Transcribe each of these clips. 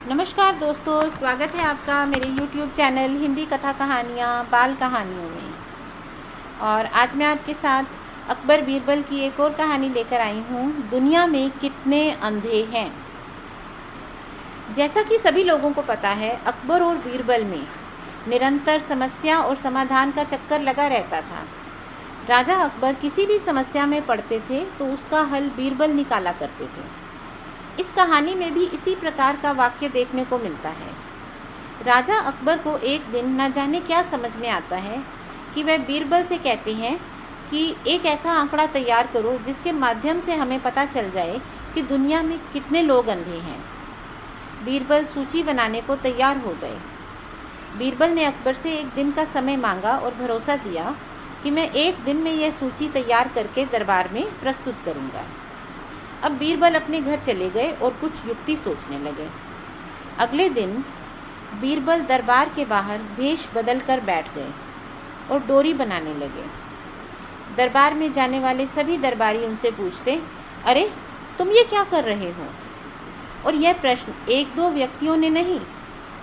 नमस्कार दोस्तों, स्वागत है आपका मेरे YouTube चैनल हिंदी कथा कहानियाँ बाल कहानियों में। और आज मैं आपके साथ अकबर बीरबल की एक और कहानी लेकर आई हूँ, दुनिया में कितने अंधे हैं। जैसा कि सभी लोगों को पता है, अकबर और बीरबल में निरंतर समस्या और समाधान का चक्कर लगा रहता था। राजा अकबर किसी भी समस्या में पड़ते थे तो उसका हल बीरबल निकाला करते थे। इस कहानी में भी इसी प्रकार का वाक्य देखने को मिलता है। राजा अकबर को एक दिन न जाने क्या समझ में आता है कि वह बीरबल से कहते हैं कि एक ऐसा आंकड़ा तैयार करो जिसके माध्यम से हमें पता चल जाए कि दुनिया में कितने लोग अंधे हैं। बीरबल सूची बनाने को तैयार हो गए। बीरबल ने अकबर से एक दिन का समय मांगा और भरोसा दिया कि मैं एक दिन में यह सूची तैयार करके दरबार में प्रस्तुत करूँगा। अब बीरबल अपने घर चले गए और कुछ युक्ति सोचने लगे। अगले दिन बीरबल दरबार के बाहर भेष बदल कर बैठ गए और डोरी बनाने लगे। दरबार में जाने वाले सभी दरबारी उनसे पूछते, अरे तुम ये क्या कर रहे हो? और यह प्रश्न एक दो व्यक्तियों ने नहीं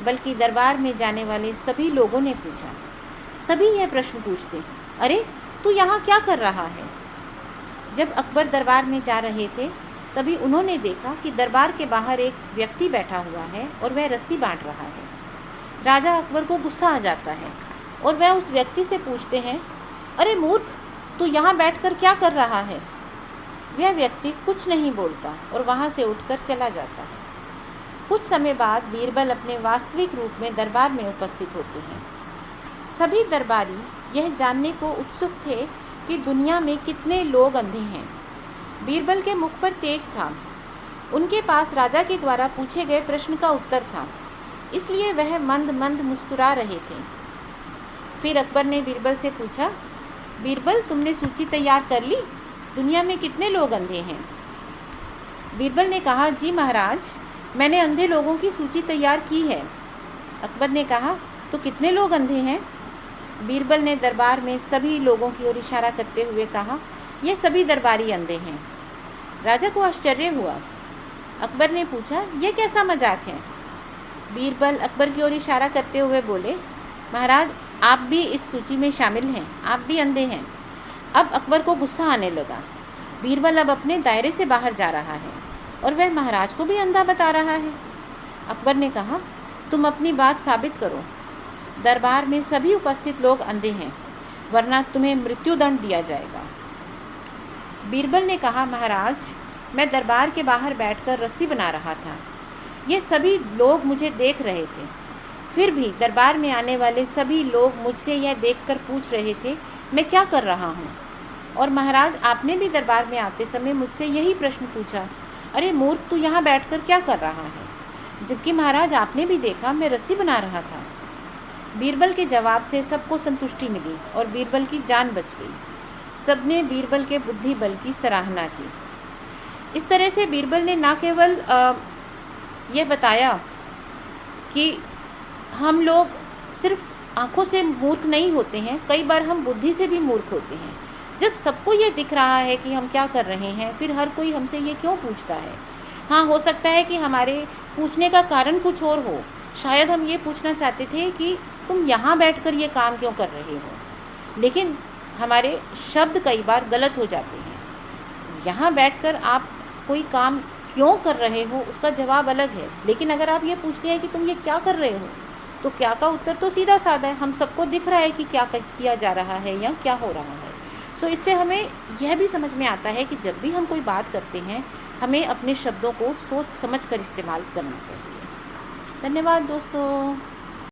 बल्कि दरबार में जाने वाले सभी लोगों ने पूछा। सभी यह प्रश्न पूछते, अरे तू यहाँ क्या कर रहा है? जब अकबर दरबार में जा रहे थे तभी उन्होंने देखा कि दरबार के बाहर एक व्यक्ति बैठा हुआ है और वह रस्सी बांट रहा है। राजा अकबर को गुस्सा आ जाता है और वह उस व्यक्ति से पूछते हैं, अरे मूर्ख, तू यहाँ बैठकर क्या कर रहा है? वह व्यक्ति कुछ नहीं बोलता और वहाँ से उठकर चला जाता है। कुछ समय बाद बीरबल अपने वास्तविक रूप में दरबार में उपस्थित होते हैं। सभी दरबारी यह जानने को उत्सुक थे कि दुनिया में कितने लोग अंधे हैं। बीरबल के मुख पर तेज था। उनके पास राजा के द्वारा पूछे गए प्रश्न का उत्तर था, इसलिए वह मंद मंद मुस्कुरा रहे थे। फिर अकबर ने बीरबल से पूछा, बीरबल, तुमने सूची तैयार कर ली? दुनिया में कितने लोग अंधे हैं? बीरबल ने कहा, जी महाराज, मैंने अंधे लोगों की सूची तैयार की है। अकबर ने कहा, तो कितने लोग अंधे हैं? बीरबल ने दरबार में सभी लोगों की ओर इशारा करते हुए कहा, यह सभी दरबारी अंधे हैं। राजा को आश्चर्य हुआ। अकबर ने पूछा, यह कैसा मजाक है? बीरबल अकबर की ओर इशारा करते हुए बोले, महाराज, आप भी इस सूची में शामिल हैं, आप भी अंधे हैं। अब अकबर को गुस्सा आने लगा। बीरबल अब अपने दायरे से बाहर जा रहा है और वह महाराज को भी अंधा बता रहा है। अकबर ने कहा, तुम अपनी बात साबित करो। दरबार में सभी उपस्थित लोग अंधे हैं, वरना तुम्हें मृत्युदंड दिया जाएगा। बीरबल ने कहा, महाराज, मैं दरबार के बाहर बैठकर रस्सी बना रहा था। ये सभी लोग मुझे देख रहे थे। फिर भी दरबार में आने वाले सभी लोग मुझसे यह देखकर पूछ रहे थे, मैं क्या कर रहा हूँ? और महाराज, आपने भी दरबार में आते समय मुझसे यही प्रश्न पूछा, अरे मूर्ख, तू यहाँ बैठकर क्या कर रहा है? जबकि महाराज, आपने भी देखा मैं रस्सी बना रहा था। बीरबल के जवाब से सबको संतुष्टि मिली और बीरबल की जान बच गई। सबने बीरबल के बुद्धि बल की सराहना की। इस तरह से बीरबल ने न केवल ये बताया कि हम लोग सिर्फ आँखों से मूर्ख नहीं होते हैं, कई बार हम बुद्धि से भी मूर्ख होते हैं। जब सबको ये दिख रहा है कि हम क्या कर रहे हैं, फिर हर कोई हमसे ये क्यों पूछता है? हाँ, हो सकता है कि हमारे पूछने का कारण कुछ और हो। शायद हम ये पूछना चाहते थे कि तुम यहाँ बैठकर ये काम क्यों कर रहे हो? लेकिन हमारे शब्द कई बार गलत हो जाते हैं। यहाँ बैठकर आप कोई काम क्यों कर रहे हो, उसका जवाब अलग है। लेकिन अगर आप ये पूछते हैं कि तुम ये क्या कर रहे हो, तो क्या का उत्तर तो सीधा साधा है। हम सबको दिख रहा है कि क्या किया जा रहा है या क्या हो रहा है। सो इससे हमें यह भी समझ में आता है कि जब भी हम कोई बात करते हैं, हमें अपने शब्दों को सोच समझ कर इस्तेमाल करना चाहिए। धन्यवाद दोस्तों।